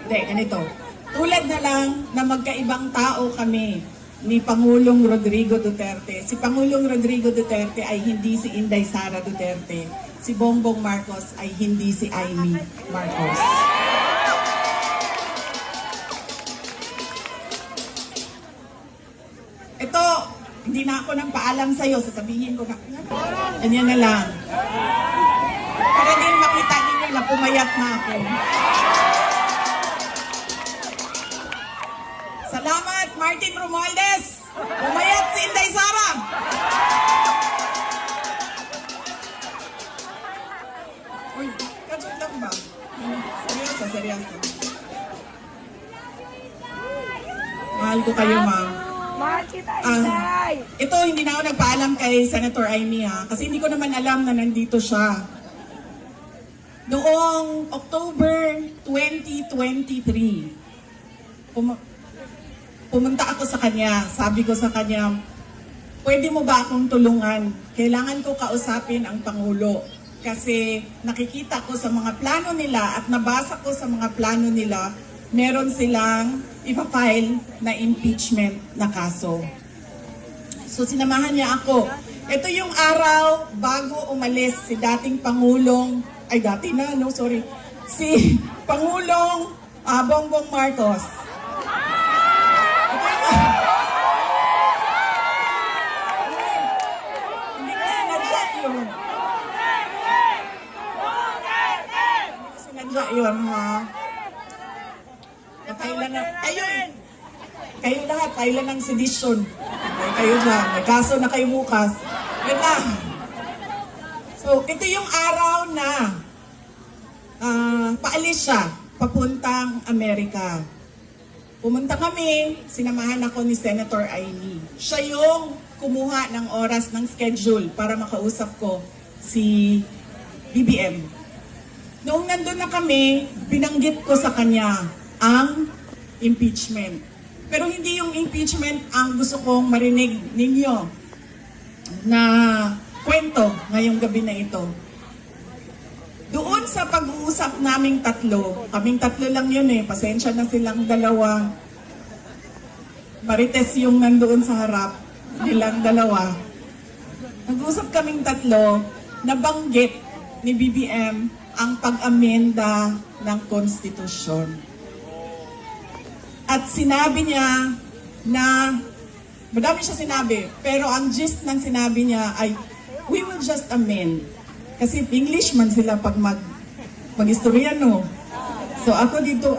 Hindi, ganito. Tulad na lang na magkaibang tao kami ni Pangulong Rodrigo Duterte. Si Pangulong Rodrigo Duterte ay hindi si Inday Sara Duterte. Si Bongbong Marcos ay hindi si Amy Marcos. Ito, hindi na ako nang paalam sa'yo. Sasabihin ko na, ganyan na lang. Para din makita ninyo na pumayat na ako. Salamat, Martin Romualdez! Pumayat si Inday Sara! Uy, kadyo lang ba? Seryoso, seryoso. Mahal ko kayo, ma'am. Mahal kita, Inday! Ito, hindi na ako nagpaalam kay Senator Amy, ha? Kasi hindi ko naman alam na nandito siya. Noong October 2023, pumunta ako sa kanya. Sabi ko sa kanya, pwede mo ba akong tulungan? Kailangan ko kausapin ang Pangulo. Kasi nakikita ko sa mga plano nila at nabasa ko sa mga plano nila, meron silang ipa-file na impeachment na kaso. So sinamahan niya ako. Ito yung araw bago umalis si dating Pangulong, si Pangulong Bongbong Marcos. Hindi ko sinadya yun. Sinadya yun, ha? Kailan na, kayo lahat, kailan ng sedisyon. Kayo dyan, may kaso na kayo bukas. Yun lang. So, ito yung araw na paalis siya, papuntang Amerika. Pumunta kami, sinamahan ako ni Senator Amy. Siya yung kumuha ng oras ng schedule para makausap ko si BBM. Noong nandun na kami, binanggit ko sa kanya ang impeachment. Pero hindi yung impeachment ang gusto kong marinig ninyo na kwento ngayong gabi na ito. Doon sa pag-uusap naming kaming tatlo lang yun pasensya na silang dalawa. Marites yung nandoon sa harap, nilang dalawa. Nag-uusap kaming tatlo, nabanggit ni BBM ang pag-amenda ng konstitusyon. At sinabi niya na, madami siya sinabi, pero ang gist ng sinabi niya ay, we will just amend. Kasi English man sila pag mag-istorya, no? So ako dito,